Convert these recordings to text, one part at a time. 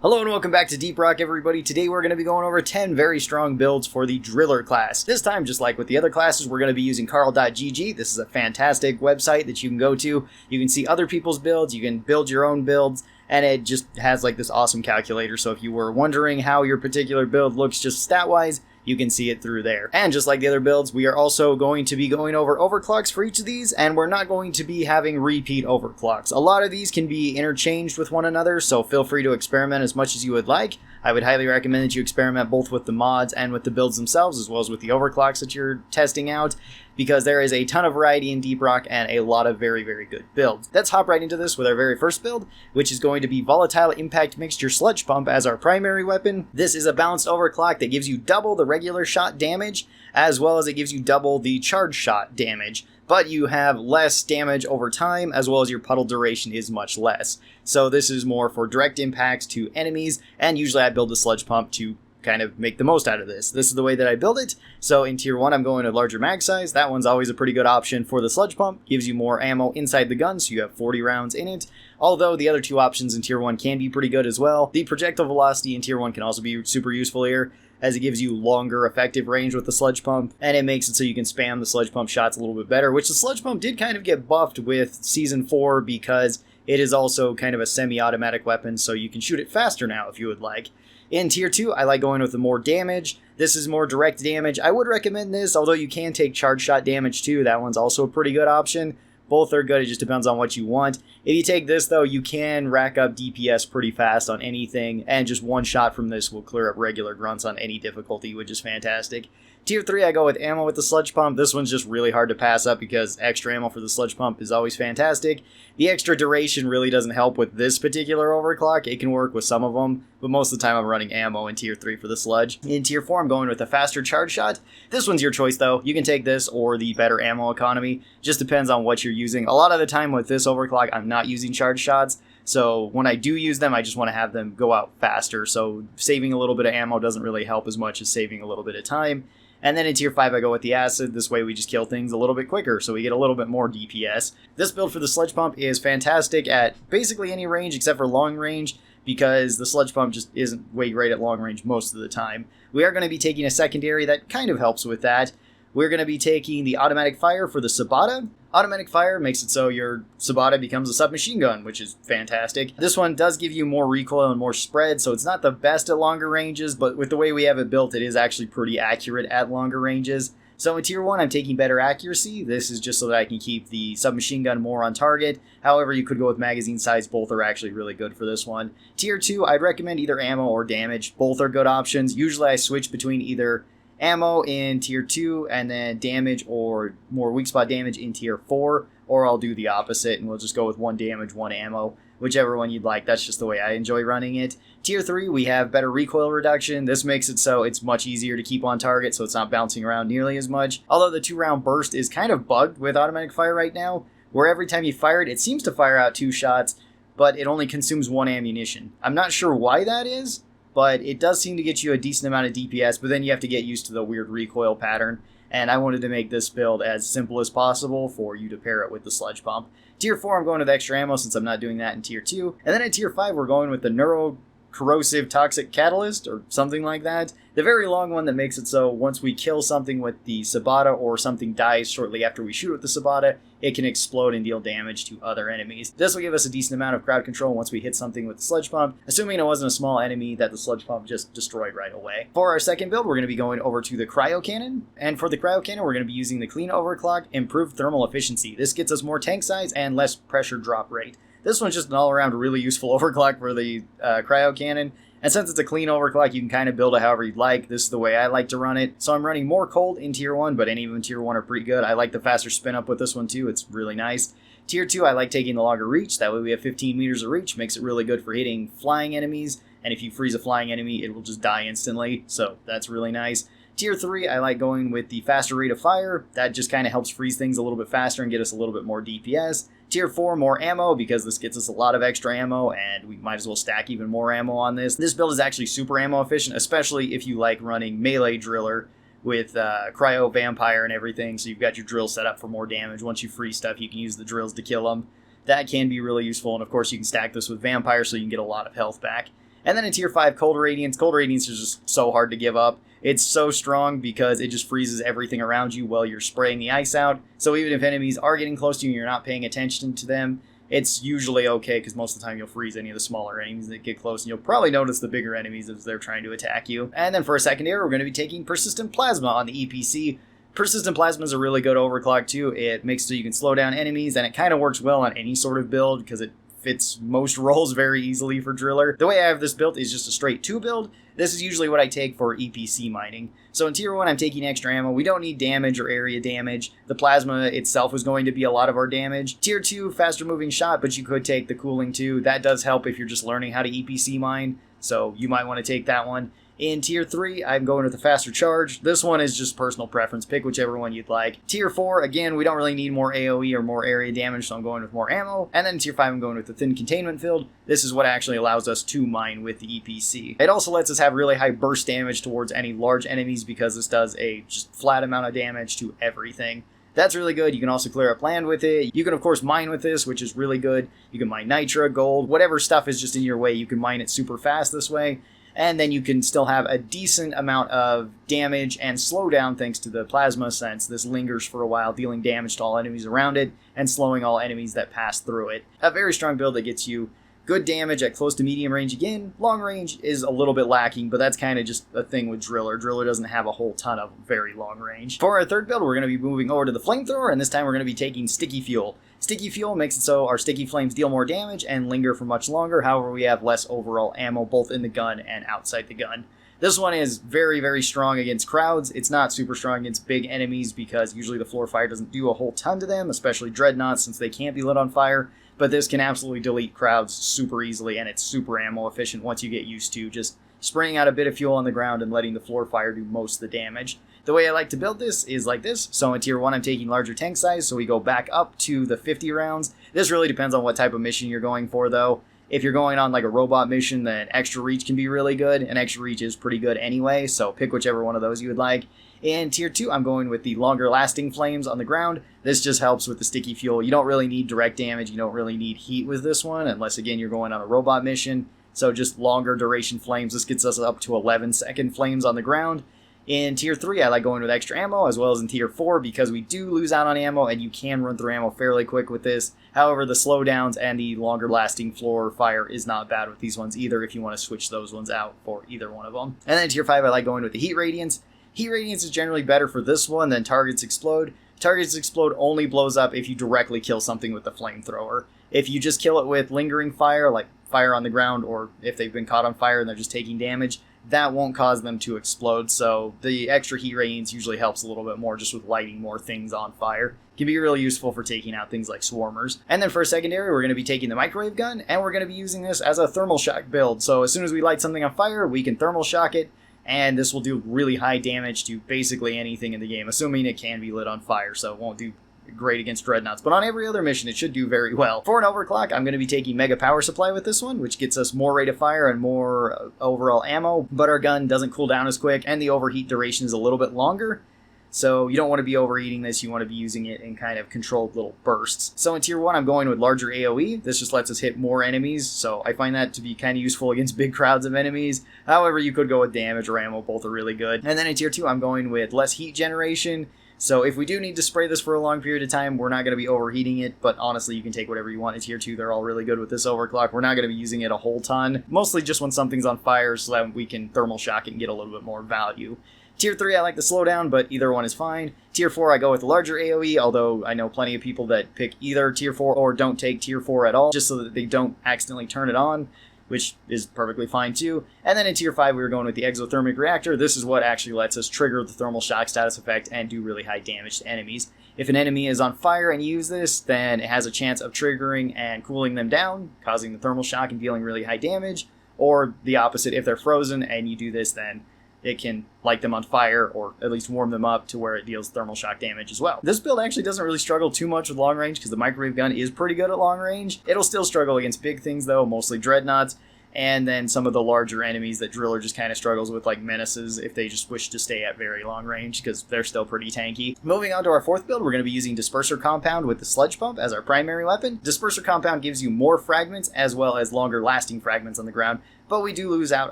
Hello and welcome back to Deep Rock, everybody. Today we're going to be going over 10 very strong builds for the Driller class. This time, just like with the other classes, we're going to be using Karl.gg. This is a fantastic website that you can go to. You can see other people's builds, you can build your own builds, and it just has like this awesome calculator. So if you were wondering how your particular build looks just stat-wise, you can see it through there. And just like the other builds, we are also going to be going over overclocks for each of these, and we're not going to be having repeat overclocks. A lot of these can be interchanged with one another, so feel free to experiment as much as you would like. I would highly recommend that you experiment both with the mods and with the builds themselves, as well as with the overclocks that you're testing out, because there is a ton of variety in Deep Rock and a lot of very, very good builds. Let's hop right into this with our very first build, which is going to be Volatile Impact Mixture Sludge Pump as our primary weapon. This is a balanced overclock that gives you double the regular shot damage, as well as it gives you double the charge shot damage, but you have less damage over time, as well as your puddle duration is much less. So this is more for direct impacts to enemies, and usually I build the sludge pump to kind of make the most out of this. This is the way that I build it. So in tier 1 I'm going to larger mag size. That one's always a pretty good option for the sludge pump. Gives you more ammo inside the gun, so you have 40 rounds in it. Although the other two options in tier 1 can be pretty good as well. The projectile velocity in tier 1 can also be super useful here, as it gives you longer effective range with the sludge pump, and it makes it so you can spam the sludge pump shots a little bit better, which the sludge pump did kind of get buffed with Season 4 because it is also kind of a semi-automatic weapon, so you can shoot it faster now if you would like. In tier 2, I like going with the more damage. This is more direct damage. I would recommend this, although you can take charge shot damage too. That one's also a pretty good option. Both are good, it just depends on what you want. If you take this though, you can rack up DPS pretty fast on anything, and just one shot from this will clear up regular grunts on any difficulty, which is fantastic. Tier 3, I go with ammo with the sludge pump. This one's just really hard to pass up because extra ammo for the sludge pump is always fantastic. The extra duration really doesn't help with this particular overclock. It can work with some of them, but most of the time I'm running ammo in tier 3 for the sludge. In tier 4, I'm going with a faster charge shot. This one's your choice though. You can take this or the better ammo economy. Just depends on what you're using. A lot of the time with this overclock, I'm not using charge shots. So when I do use them, I just want to have them go out faster. So saving a little bit of ammo doesn't really help as much as saving a little bit of time. And then in tier 5, I go with the acid. This way we just kill things a little bit quicker, so we get a little bit more DPS. This build for the sludge pump is fantastic at basically any range except for long range, because the sludge pump just isn't way great at long range most of the time. We are going to be taking a secondary that kind of helps with that. We're going to be taking the automatic fire for the Sabata. Automatic fire makes it so your Sabata becomes a submachine gun, which is fantastic. This one does give you more recoil and more spread, so it's not the best at longer ranges, but with the way we have it built, it is actually pretty accurate at longer ranges. So in tier 1, I'm taking better accuracy. This is just so that I can keep the submachine gun more on target. However, you could go with magazine size. Both are actually really good for this one. Tier 2, I'd recommend either ammo or damage. Both are good options. Usually I switch between either ammo in tier 2 and then damage or more weak spot damage in tier 4, or I'll do the opposite and we'll just go with one damage, one ammo, whichever one you'd like. That's just the way I enjoy running it. Tier 3, we have better recoil reduction. This makes it so it's much easier to keep on target, so it's not bouncing around nearly as much. Although the 2-round burst is kind of bugged with automatic fire right now, where every time you fire it, it seems to fire out 2 shots, but it only consumes 1 ammunition. I'm not sure why that is, but it does seem to get you a decent amount of DPS, but then you have to get used to the weird recoil pattern, and I wanted to make this build as simple as possible for you to pair it with the sludge pump. Tier 4, I'm going with extra ammo since I'm not doing that in tier 2, and then in tier 5, we're going with the Neuro-Corrosive Toxic Catalyst, or something like that. The very long one that makes it so once we kill something with the Sabata or something dies shortly after we shoot with the Sabata, it can explode and deal damage to other enemies. This will give us a decent amount of crowd control once we hit something with the sludge pump, assuming it wasn't a small enemy that the sludge pump just destroyed right away. For our second build, we're going to be going over to the Cryo Cannon, and for the Cryo Cannon, we're going to be using the Clean Overclock Improved Thermal Efficiency. This gets us more tank size and less pressure drop rate. This one's just an all-around really useful overclock for the Cryo Cannon. And since it's a clean overclock, you can kind of build it however you'd like. This is the way I like to run it. So I'm running more cold in tier 1, but any of them in tier 1 are pretty good. I like the faster spin up with this one too. It's really nice. Tier 2, I like taking the longer reach. That way we have 15 meters of reach. Makes it really good for hitting flying enemies. And if you freeze a flying enemy, it will just die instantly. So that's really nice. Tier 3, I like going with the faster rate of fire. That just kind of helps freeze things a little bit faster and get us a little bit more DPS. Tier 4, more ammo, because this gets us a lot of extra ammo, and we might as well stack even more ammo on this. This build is actually super ammo efficient, especially if you like running melee driller with cryo vampire and everything, so you've got your drill set up for more damage. Once you freeze stuff, you can use the drills to kill them. That can be really useful, and of course you can stack this with vampire so you can get a lot of health back. And then in tier 5, Cold Radiance. Cold Radiance is just so hard to give up. It's so strong because it just freezes everything around you while you're spraying the ice out. So even if enemies are getting close to you and you're not paying attention to them, it's usually okay, because most of the time you'll freeze any of the smaller enemies that get close, and you'll probably notice the bigger enemies as they're trying to attack you. And then for a secondary, we're going to be taking Persistent Plasma on the EPC. Persistent Plasma is a really good overclock too. It makes so you can slow down enemies, and it kind of works well on any sort of build because it fits most roles very easily for Driller. The way I have this built is just a straight 2 build. This is usually what I take for EPC mining. So in tier 1, I'm taking extra ammo. We don't need damage or area damage. The plasma itself is going to be a lot of our damage. Tier 2, faster moving shot, but you could take the cooling too. That does help if you're just learning how to EPC mine, so you might want to take that one. In tier 3, I'm going with the faster charge. This one is just personal preference. Pick whichever one you'd like. Tier 4, again, we don't really need more AoE or more area damage, so I'm going with more ammo. And then tier 5, I'm going with the thin containment field. This is what actually allows us to mine with the EPC. It also lets us have really high burst damage towards any large enemies because this does a just flat amount of damage to everything. That's really good. You can also clear up land with it. You can, of course, mine with this, which is really good. You can mine nitra, gold, whatever stuff is just in your way. You can mine it super fast this way. And then you can still have a decent amount of damage and slowdown thanks to the plasma, since this lingers for a while, dealing damage to all enemies around it and slowing all enemies that pass through it. A very strong build that gets you good damage at close to medium range again. Long range is a little bit lacking, but that's kind of just a thing with Driller. Driller doesn't have a whole ton of very long range. For our third build, we're going to be moving over to the Flamethrower, and this time we're going to be taking Sticky Fuel. Sticky Fuel makes it so our sticky flames deal more damage and linger for much longer. However, we have less overall ammo both in the gun and outside the gun. This one is very, very strong against crowds. It's not super strong against big enemies because usually the floor fire doesn't do a whole ton to them, especially dreadnoughts, since they can't be lit on fire. But this can absolutely delete crowds super easily, and it's super ammo efficient once you get used to just spraying out a bit of fuel on the ground and letting the floor fire do most of the damage. The way I like to build this is like this. So in tier 1, I'm taking larger tank size, so we go back up to the 50 rounds. This really depends on what type of mission you're going for, though. If you're going on like a robot mission, then extra reach can be really good, and extra reach is pretty good anyway, so pick whichever one of those you would like. In tier 2, I'm going with the longer lasting flames on the ground. This just helps with the sticky fuel. You don't really need direct damage, you don't really need heat with this one, unless again you're going on a robot mission. So just longer duration flames. This gets us up to 11-second flames on the ground. In tier 3, I like going with extra ammo, as well as in tier 4, because we do lose out on ammo, and you can run through ammo fairly quick with this. However, the slowdowns and the longer lasting floor fire is not bad with these ones either, if you want to switch those ones out for either one of them. And then in tier 5, I like going with the Heat Radiance. Heat Radiance is generally better for this one than Targets Explode. Targets Explode only blows up if you directly kill something with the Flamethrower. If you just kill it with lingering fire, like fire on the ground, or if they've been caught on fire and they're just taking damage, that won't cause them to explode, so the extra heat radiance usually helps a little bit more just with lighting more things on fire. It can be really useful for taking out things like swarmers. And then for a secondary, we're going to be taking the microwave gun, and we're going to be using this as a thermal shock build. So as soon as we light something on fire, we can thermal shock it, and this will do really high damage to basically anything in the game, assuming it can be lit on fire, so it won't do great against dreadnoughts, but on every other mission it should do very well. For an overclock, I'm going to be taking Mega Power Supply with this one, which gets us more rate of fire and more overall ammo, but our gun doesn't cool down as quick, and the overheat duration is a little bit longer, so you don't want to be overheating this, you want to be using it in kind of controlled little bursts. So in tier 1, I'm going with larger AoE. This just lets us hit more enemies, so I find that to be kind of useful against big crowds of enemies. However, you could go with damage or ammo, both are really good. And then in tier 2, I'm going with less heat generation. So if we do need to spray this for a long period of time, we're not going to be overheating it, but honestly, you can take whatever you want in tier 2. They're all really good with this overclock. We're not going to be using it a whole ton, mostly just when something's on fire so that we can thermal shock it and get a little bit more value. Tier 3, I like the slowdown, but either one is fine. Tier 4, I go with the larger AoE, although I know plenty of people that pick either tier 4 or don't take tier 4 at all, just so that they don't accidentally turn it on, which is perfectly fine too. And then in tier 5, we were going with the exothermic reactor. This is what actually lets us trigger the thermal shock status effect and do really high damage to enemies. If an enemy is on fire and you use this, then it has a chance of triggering and cooling them down, causing the thermal shock and dealing really high damage, or the opposite, if they're frozen and you do this, then it can light them on fire, or at least warm them up to where it deals thermal shock damage as well. This build actually doesn't really struggle too much with long range because the microwave gun is pretty good at long range. It'll still struggle against big things though, mostly dreadnoughts, and then some of the larger enemies that Driller just kind of struggles with, like menaces, if they just wish to stay at very long range, because they're still pretty tanky. Moving on to our fourth build, we're going to be using Disperser Compound with the Sludge Pump as our primary weapon. Disperser Compound gives you more fragments as well as longer lasting fragments on the ground, but we do lose out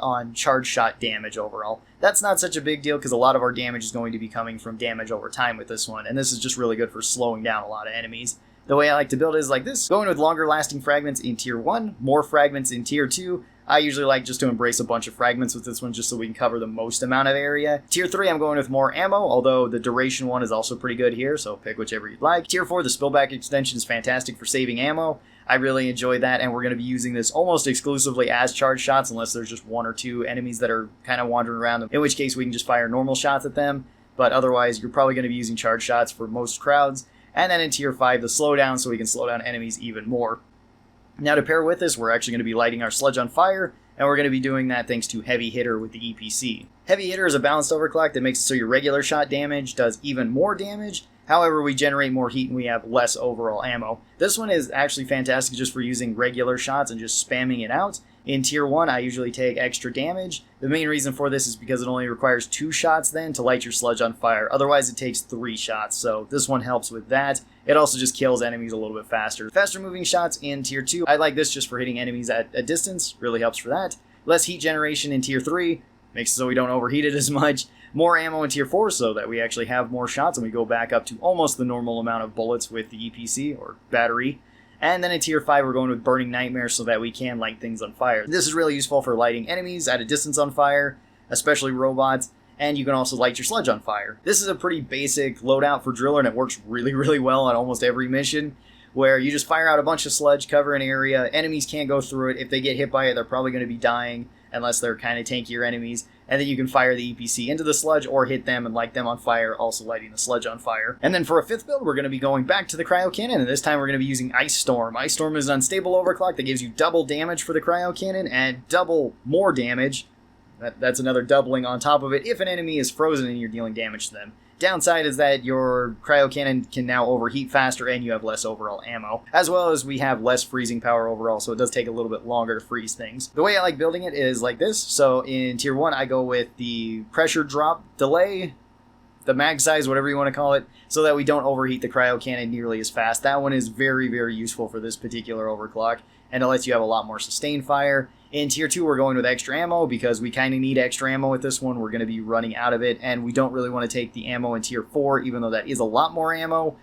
on charge shot damage overall. That's not such a big deal because a lot of our damage is going to be coming from damage over time with this one, and this is just really good for slowing down a lot of enemies. The way I like to build it is like this, going with longer lasting fragments in tier 1, more fragments in tier 2. I usually like just to embrace a bunch of fragments with this one just so we can cover the most amount of area. Tier 3, I'm going with more ammo, although the duration one is also pretty good here, so pick whichever you'd like. Tier 4, the spillback extension is fantastic for saving ammo. I really enjoy that, and we're going to be using this almost exclusively as charge shots unless there's just 1 or 2 enemies that are kind of wandering around, in which case we can just fire normal shots at them, but otherwise you're probably going to be using charge shots for most crowds. And then in tier 5, the slowdown, so we can slow down enemies even more. Now to pair with this, we're actually going to be lighting our sludge on fire, and we're going to be doing that thanks to Heavy Hitter with the EPC. Heavy Hitter is a balanced overclock that makes it so your regular shot damage does even more damage. However, we generate more heat and we have less overall ammo. This one is actually fantastic just for using regular shots and just spamming it out. In tier 1, I usually take extra damage. The main reason for this is because it only requires 2 shots then to light your sludge on fire. Otherwise, it takes 3 shots, so this one helps with that. It also just kills enemies a little bit faster. Faster moving shots in tier 2. I like this just for hitting enemies at a distance. Really helps for that. Less heat generation in tier 3. Makes it so we don't overheat it as much. More ammo in tier 4 so that we actually have more shots and we go back up to almost the normal amount of bullets with the EPC or battery. And then in tier 5, we're going with Burning Nightmare so that we can light things on fire. This is really useful for lighting enemies at a distance on fire, especially robots, and you can also light your sludge on fire. This is a pretty basic loadout for Driller, and it works really, really well on almost every mission, where you just fire out a bunch of sludge, cover an area, enemies can't go through it. If they get hit by it, they're probably going to be dying, unless they're kind of tankier enemies, and then you can fire the EPC into the sludge or hit them and light them on fire, also lighting the sludge on fire. And then for a 5th build, we're going to be going back to the Cryo Cannon, and this time we're going to be using Ice Storm. Ice Storm is an unstable overclock that gives you double damage for the Cryo Cannon and double more damage. That's another doubling on top of it if an enemy is frozen and you're dealing damage to them. Downside is that your cryo cannon can now overheat faster and you have less overall ammo, as well as we have less freezing power overall, so it does take a little bit longer to freeze things. The way I like building it is like this. So in tier 1, I go with the pressure drop delay, the mag size, whatever you want to call it, so that we don't overheat the cryo cannon nearly as fast. That one is very, very useful for this particular overclock, and it lets you have a lot more sustained fire. In tier 2, we're going with extra ammo because we kind of need extra ammo with this one. We're going to be running out of it, and we don't really want to take the ammo in tier 4, even though that is a lot more ammo,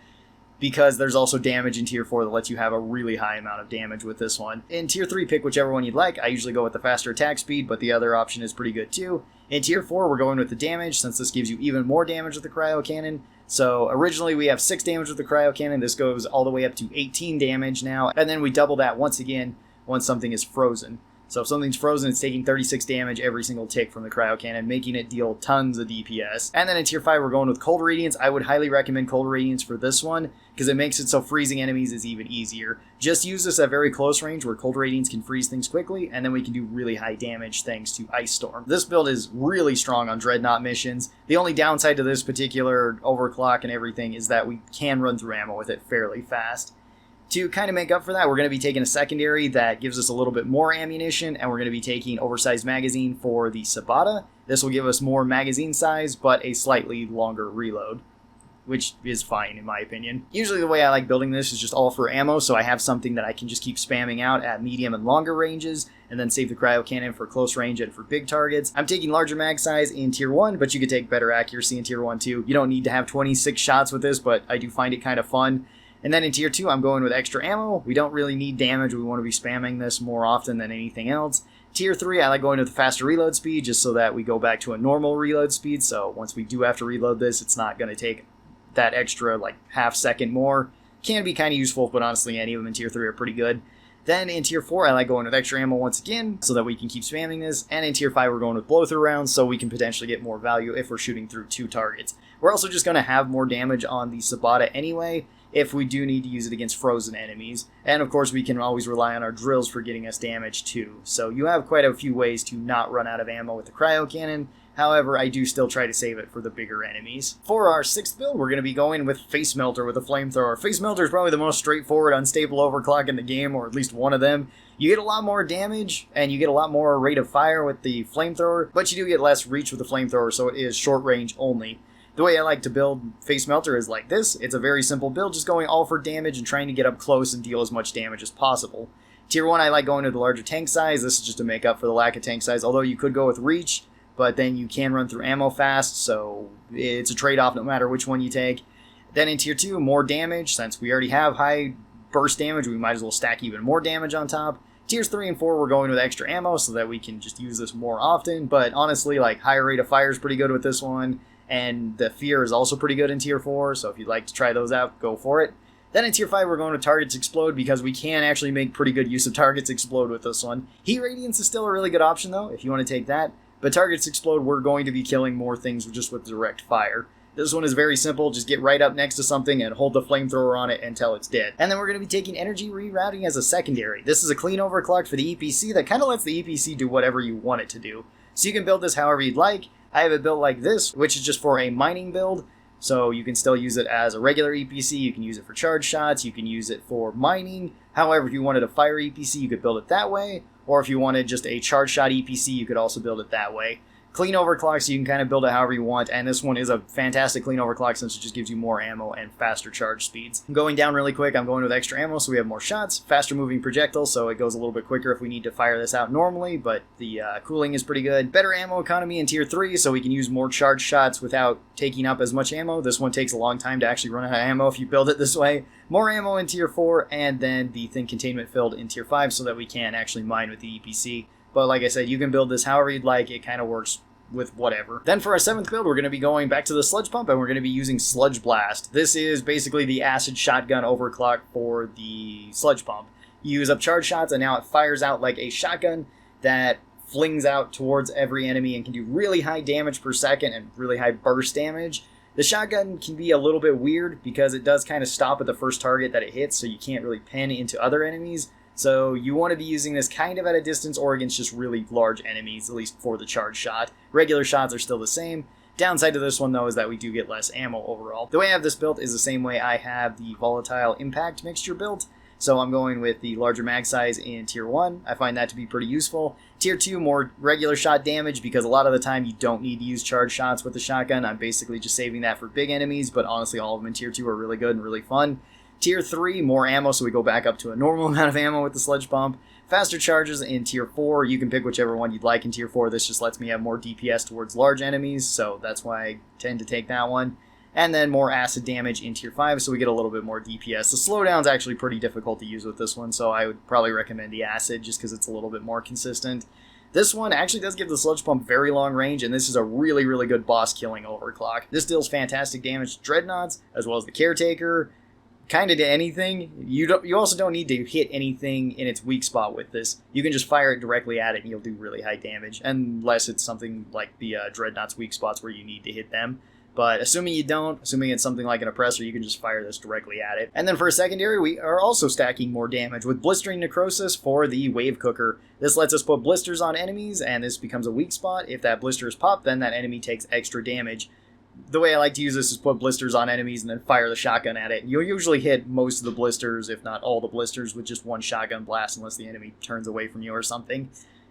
because there's also damage in tier 4 that lets you have a really high amount of damage with this one. In tier 3, pick whichever one you'd like. I usually go with the faster attack speed, but the other option is pretty good too. In tier 4, we're going with the damage, since this gives you even more damage with the cryo cannon. So originally we have 6 damage with the cryo cannon. This goes all the way up to 18 damage now, and then we double that once again once something is frozen. So if something's frozen, it's taking 36 damage every single tick from the cryo cannon, making it deal tons of DPS. And then in tier 5, we're going with Cold Radiance. I would highly recommend Cold Radiance for this one, because it makes it so freezing enemies is even easier. Just use this at very close range, where Cold Radiance can freeze things quickly, and then we can do really high damage thanks to Ice Storm. This build is really strong on Dreadnought missions. The only downside to this particular overclock and everything is that we can run through ammo with it fairly fast. To kind of make up for that, we're going to be taking a secondary that gives us a little bit more ammunition, and we're going to be taking Oversized magazine for the Sabata. This will give us more magazine size, but a slightly longer reload, which is fine in my opinion. Usually the way I like building this is just all for ammo, so I have something that I can just keep spamming out at medium and longer ranges, and then save the cryo cannon for close range and for big targets. I'm taking larger mag size in tier 1, but you could take better accuracy in tier 1 too. You don't need to have 26 shots with this, but I do find it kind of fun. And then in tier 2, I'm going with extra ammo. We don't really need damage. We want to be spamming this more often than anything else. Tier 3, I like going with the faster reload speed just so that we go back to a normal reload speed. So once we do have to reload this, it's not going to take that extra like half second more. Can be kind of useful, but honestly, any of them in tier 3 are pretty good. Then in tier 4, I like going with extra ammo once again so that we can keep spamming this. And in tier 5, we're going with blow-through rounds so we can potentially get more value if we're shooting through 2 targets. We're also just going to have more damage on the Sabata anyway, if we do need to use it against frozen enemies. And of course we can always rely on our drills for getting us damage too. So you have quite a few ways to not run out of ammo with the cryo cannon. However, I do still try to save it for the bigger enemies. For our 6th build, we're going to be going with Face Melter with a flamethrower. Face Melter is probably the most straightforward unstable overclock in the game, or at least one of them. You get a lot more damage, and you get a lot more rate of fire with the flamethrower, but you do get less reach with the flamethrower, so it is short range only. The way I like to build Face Melter is like this. It's a very simple build, just going all for damage and trying to get up close and deal as much damage as possible. Tier 1, I like going to the larger tank size. This is just to make up for the lack of tank size, although you could go with reach, but then you can run through ammo fast, so it's a trade-off no matter which one you take. Then in Tier 2, more damage. Since we already have high burst damage, we might as well stack even more damage on top. Tiers 3 and 4, we're going with extra ammo so that we can just use this more often, but honestly, like, higher rate of fire is pretty good with this one, and the fear is also pretty good in Tier 4, so if you'd like to try those out, go for it. Then in Tier 5, we're going with Targets Explode because we can actually make pretty good use of Targets Explode with this one. Heat Radiance is still a really good option, though, if you want to take that. But Targets Explode, we're going to be killing more things just with direct fire. This one is very simple. Just get right up next to something and hold the flamethrower on it until it's dead. And then we're going to be taking Energy Rerouting as a secondary. This is a clean overclock for the EPC that kind of lets the EPC do whatever you want it to do. So you can build this however you'd like. I have it built like this, which is just for a mining build. So you can still use it as a regular EPC, you can use it for charge shots, you can use it for mining. However, if you wanted a fire EPC, you could build it that way. Or if you wanted just a charge shot EPC, you could also build it that way. Clean overclock, so you can kind of build it however you want, and this one is a fantastic clean overclock since it just gives you more ammo and faster charge speeds. Going down really quick, I'm going with extra ammo so we have more shots, faster moving projectiles so it goes a little bit quicker if we need to fire this out normally, but the cooling is pretty good. Better ammo economy in Tier 3 so we can use more charge shots without taking up as much ammo. This one takes a long time to actually run out of ammo if you build it this way. More ammo in Tier 4, and then the thin containment filled in Tier 5 so that we can actually mine with the EPC. But like I said, you can build this however you'd like, it kind of works with whatever. Then for our 7th build, we're going to be going back to the Sludge Pump, and we're going to be using Sludge Blast. This is basically the acid shotgun overclock for the Sludge Pump. You use up charge shots, and now it fires out like a shotgun that flings out towards every enemy and can do really high damage per second and really high burst damage. The shotgun can be a little bit weird because it does kind of stop at the first target that it hits, so you can't really pen into other enemies. So you want to be using this kind of at a distance or against just really large enemies, at least for the charge shot. Regular shots are still the same. Downside to this one, though, is that we do get less ammo overall. The way I have this built is the same way I have the Volatile Impact mixture built. So I'm going with the larger mag size in Tier 1. I find that to be pretty useful. Tier 2, more regular shot damage because a lot of the time you don't need to use charge shots with the shotgun. I'm basically just saving that for big enemies, but honestly all of them in Tier 2 are really good and really fun. Tier 3, more ammo, so we go back up to a normal amount of ammo with the Sludge Pump. Faster charges in Tier 4. You can pick whichever one you'd like in Tier 4. This just lets me have more DPS towards large enemies, so that's why I tend to take that one. And then more acid damage in Tier 5, so we get a little bit more DPS. The slowdown's actually pretty difficult to use with this one, so I would probably recommend the acid just because it's a little bit more consistent. This one actually does give the Sludge Pump very long range, and this is a really, really good boss-killing overclock. This deals fantastic damage to Dreadnoughts, as well as the Caretaker, kind of to anything. You also don't need to hit anything in its weak spot with this. You can just fire it directly at it and you'll do really high damage, unless it's something like the Dreadnought's weak spots where you need to hit them. But assuming you don't, assuming it's something like an Oppressor, you can just fire this directly at it. And then for a secondary, we are also stacking more damage with Blistering Necrosis for the Wave Cooker. This lets us put blisters on enemies, and this becomes a weak spot. If that blister is popped, then that enemy takes extra damage. The way I like to use this is put blisters on enemies and then fire the shotgun at it. You'll usually hit most of the blisters, if not all the blisters, with just one shotgun blast unless the enemy turns away from you or something.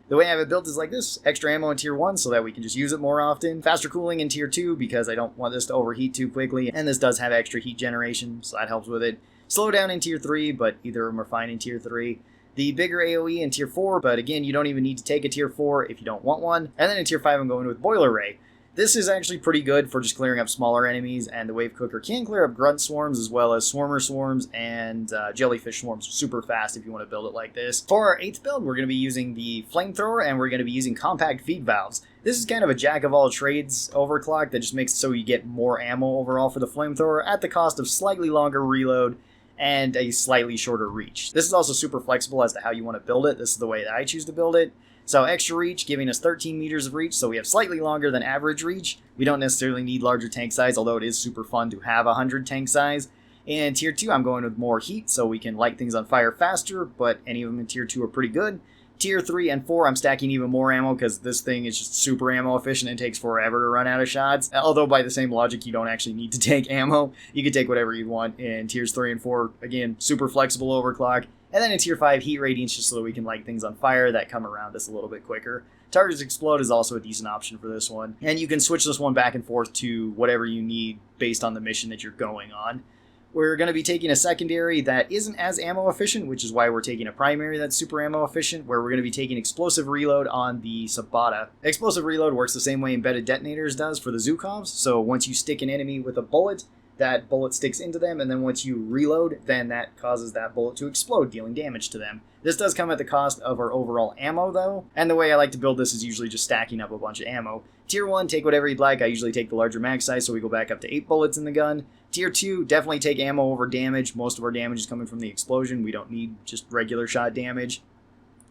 The way I have it built is like this. Extra ammo in Tier 1 so that we can just use it more often. Faster cooling in Tier 2 because I don't want this to overheat too quickly. And this does have extra heat generation, so that helps with it. Slow down in Tier 3, but either of them are fine in Tier 3. The bigger AoE in Tier 4, but again, you don't even need to take a Tier 4 if you don't want one. And then in Tier 5, I'm going with Boiler Ray. This is actually pretty good for just clearing up smaller enemies, and the Wave Cooker can clear up grunt swarms as well as swarmer swarms and jellyfish swarms super fast if you want to build it like this. For our 8th build, we're going to be using the Flamethrower, and we're going to be using Compact Feed Valves. This is kind of a jack-of-all-trades overclock that just makes it so you get more ammo overall for the Flamethrower at the cost of slightly longer reload and a slightly shorter reach. This is also super flexible as to how you want to build it. This is the way that I choose to build it. So extra reach, giving us 13 meters of reach, so we have slightly longer than average reach. We don't necessarily need larger tank size, although it is super fun to have 100 tank size. In Tier 2, I'm going with more heat, so we can light things on fire faster, but any of them in Tier 2 are pretty good. Tier 3 and 4, I'm stacking even more ammo, because this thing is just super ammo efficient and takes forever to run out of shots. Although, by the same logic, you don't actually need to take ammo. You can take whatever you want in Tiers 3 and 4. Again, super flexible overclock. And then in Tier 5, Heat Radiance, just so that we can light things on fire that come around us a little bit quicker. Targets Explode is also a decent option for this one. And you can switch this one back and forth to whatever you need based on the mission that you're going on. We're going to be taking a secondary that isn't as ammo efficient, which is why we're taking a primary that's super ammo efficient, where we're going to be taking Explosive Reload on the Sabata. Explosive Reload works the same way Embedded Detonators does for the Zukovs, so once you stick an enemy with a bullet, that bullet sticks into them, and then once you reload, then that causes that bullet to explode, dealing damage to them. This does come at the cost of our overall ammo, though, and the way I like to build this is usually just stacking up a bunch of ammo. Tier 1, take whatever you'd like. I usually take the larger mag size, so we go back up to 8 bullets in the gun. Tier 2, definitely take ammo over damage. Most of our damage is coming from the explosion. We don't need just regular shot damage.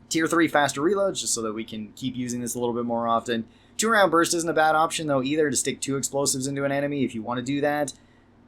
Tier 3, faster reloads, just so that we can keep using this a little bit more often. 2-round burst isn't a bad option, though, either, to stick 2 explosives into an enemy if you want to do that.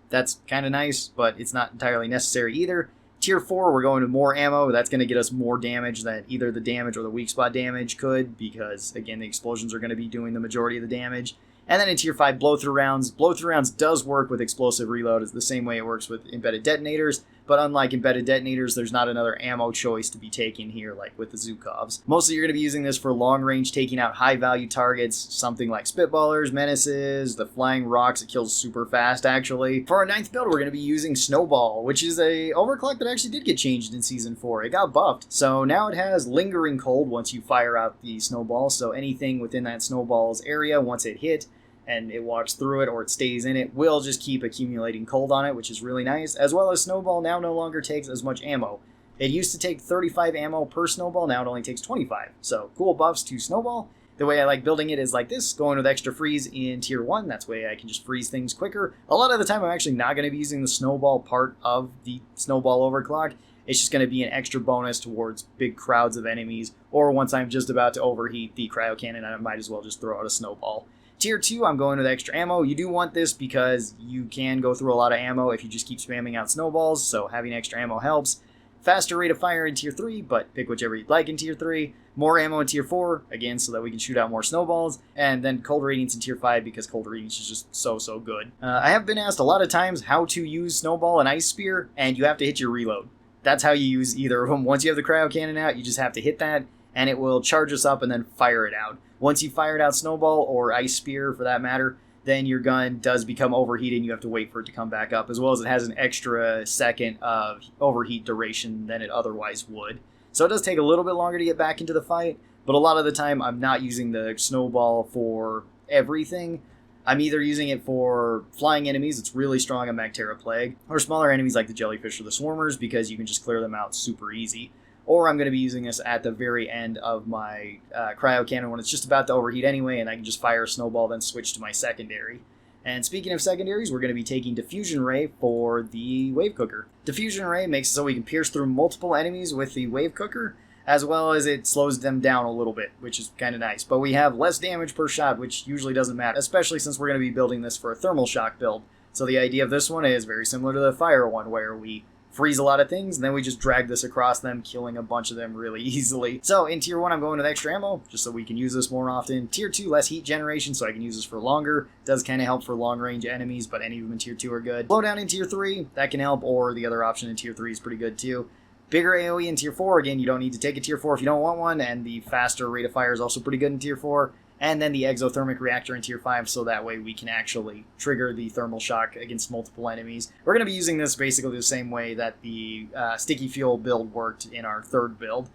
That's kind of nice, but it's not entirely necessary either. Tier 4, we're going to more ammo. That's going to get us more damage than either the damage or the weak spot damage could, because, again, the explosions are going to be doing the majority of the damage. And then in Tier 5, blow-through rounds. Blow-through rounds does work with explosive reload. It's the same way it works with embedded detonators, but unlike embedded detonators, there's not another ammo choice to be taken here like with the Zukovs. Mostly you're going to be using this for long range, taking out high-value targets, something like Spitballers, Menaces, the Flying Rocks. It kills super fast, actually. For our 9th build, we're going to be using Snowball, which is a overclock that actually did get changed in Season 4. It got buffed, so now it has Lingering Cold once you fire out the Snowball, so anything within that Snowball's area, once it hit, and it walks through it or it stays in it, will just keep accumulating cold on it, which is really nice, as well as Snowball now no longer takes as much ammo. It used to take 35 ammo per Snowball, now it only takes 25. So cool buffs to Snowball. The way I like building it is like this, going with extra freeze in Tier 1, that's the way I can just freeze things quicker. A lot of the time I'm actually not going to be using the Snowball part of the Snowball overclock. It's just going to be an extra bonus towards big crowds of enemies, or once I'm just about to overheat the cryo cannon, I might as well just throw out a Snowball. Tier 2, I'm going with extra ammo. You do want this because you can go through a lot of ammo if you just keep spamming out snowballs, so having extra ammo helps. Faster rate of fire in Tier 3, but pick whichever you'd like in Tier 3. More ammo in Tier 4, again, so that we can shoot out more snowballs. And then cold radiance in Tier 5, because cold radiance is just so good. I have been asked a lot of times how to use Snowball and Ice Spear, and you have to hit your reload. That's how you use either of them. Once you have the cryo cannon out, you just have to hit that, and it will charge us up and then fire it out. Once you fired out Snowball, or Ice Spear for that matter, then your gun does become overheated and you have to wait for it to come back up, as well as it has an extra second of overheat duration than it otherwise would. So it does take a little bit longer to get back into the fight, but a lot of the time I'm not using the Snowball for everything. I'm either using it for flying enemies, it's really strong on Magterra Plague, or smaller enemies like the Jellyfish or the Swarmers, because you can just clear them out super easy. Or I'm going to be using this at the very end of my cryo cannon when it's just about to overheat anyway, and I can just fire a Snowball, then switch to my secondary. And speaking of secondaries, we're going to be taking Diffusion Ray for the Wave Cooker. Diffusion Ray makes it so we can pierce through multiple enemies with the Wave Cooker, as well as it slows them down a little bit, which is kind of nice. But we have less damage per shot, which usually doesn't matter, especially since we're going to be building this for a thermal shock build. So the idea of this one is very similar to the fire one, where we freeze a lot of things, and then we just drag this across them, killing a bunch of them really easily. So in Tier 1, I'm going with extra ammo, just so we can use this more often. Tier 2, less heat generation, so I can use this for longer. Does kind of help for long-range enemies, but any of them in Tier 2 are good. Slowdown in Tier 3, that can help, or the other option in Tier 3 is pretty good too. Bigger AoE in Tier 4, again, you don't need to take a Tier 4 if you don't want one, and the faster rate of fire is also pretty good in Tier 4. And then the exothermic reactor in Tier 5, so that way we can actually trigger the thermal shock against multiple enemies. We're going to be using this basically the same way that the sticky fuel build worked in our 3rd build.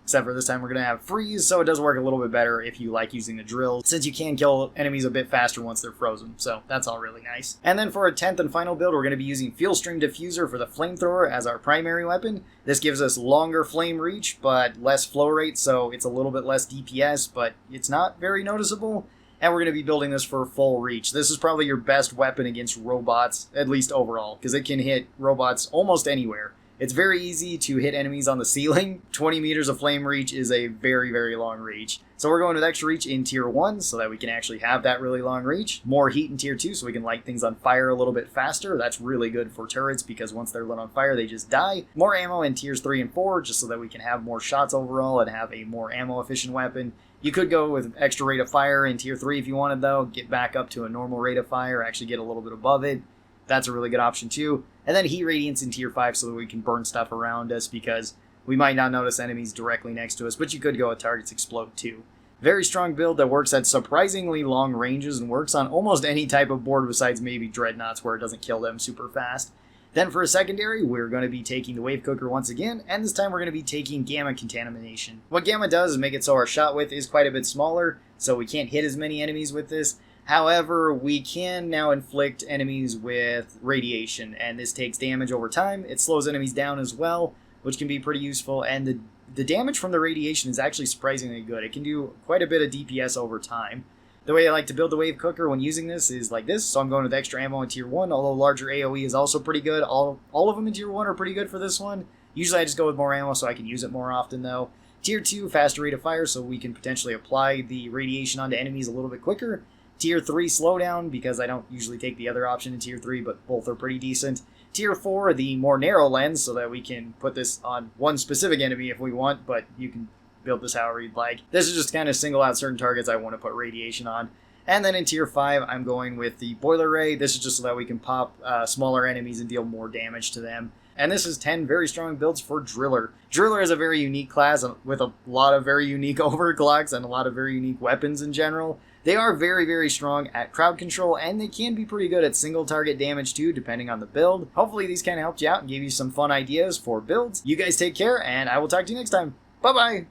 Except for this time we're going to have freeze, so it does work a little bit better if you like using the drill, since you can kill enemies a bit faster once they're frozen, so that's all really nice. And then for our 10th and final build, we're going to be using Fuel Stream Diffuser for the flamethrower as our primary weapon. This gives us longer flame reach, but less flow rate, so it's a little bit less DPS, but it's not very noticeable. And we're going to be building this for full reach. This is probably your best weapon against robots, at least overall, because it can hit robots almost anywhere. It's very easy to hit enemies on the ceiling. 20 meters of flame reach is a very long reach. So we're going with extra reach in Tier 1 so that we can actually have that really long reach. More heat in Tier 2 so we can light things on fire a little bit faster. That's really good for turrets because once they're lit on fire, they just die. More ammo in Tiers 3 and 4 just so that we can have more shots overall and have a more ammo-efficient weapon. You could go with extra rate of fire in Tier 3 if you wanted, though. Get back up to a normal rate of fire, actually get a little bit above it. That's a really good option too. And then heat radiance in Tier 5 so that we can burn stuff around us because we might not notice enemies directly next to us, but you could go with targets explode too. Very strong build that works at surprisingly long ranges and works on almost any type of board besides maybe Dreadnoughts where it doesn't kill them super fast. Then for a secondary, we're going to be taking the Wave Cooker once again, and this time we're going to be taking Gamma Contamination. What Gamma does is make it so our shot width is quite a bit smaller, so we can't hit as many enemies with this. However, we can now inflict enemies with radiation, and this takes damage over time. It slows enemies down as well, which can be pretty useful, and the damage from the radiation is actually surprisingly good. It can do quite a bit of DPS over time. The way I like to build the Wave Cooker when using this is like this, so I'm going with extra ammo in Tier 1, although larger AoE is also pretty good. All of them in Tier 1 are pretty good for this one. Usually I just go with more ammo so I can use it more often though. Tier 2, faster rate of fire, so we can potentially apply the radiation onto enemies a little bit quicker. Tier 3, slowdown, because I don't usually take the other option in Tier 3, but both are pretty decent. Tier 4, the more narrow lens, so that we can put this on one specific enemy if we want, but you can build this however you'd like. This is just kind of single out certain targets I want to put radiation on. And then in Tier 5, I'm going with the Boiler Ray. This is just so that we can pop smaller enemies and deal more damage to them. And this is 10 very strong builds for Driller. Driller is a very unique class with a lot of very unique overclocks and a lot of very unique weapons in general. They are very, very strong at crowd control, and they can be pretty good at single target damage too, depending on the build. Hopefully these kind of helped you out and gave you some fun ideas for builds. You guys take care, and I will talk to you next time. Bye-bye!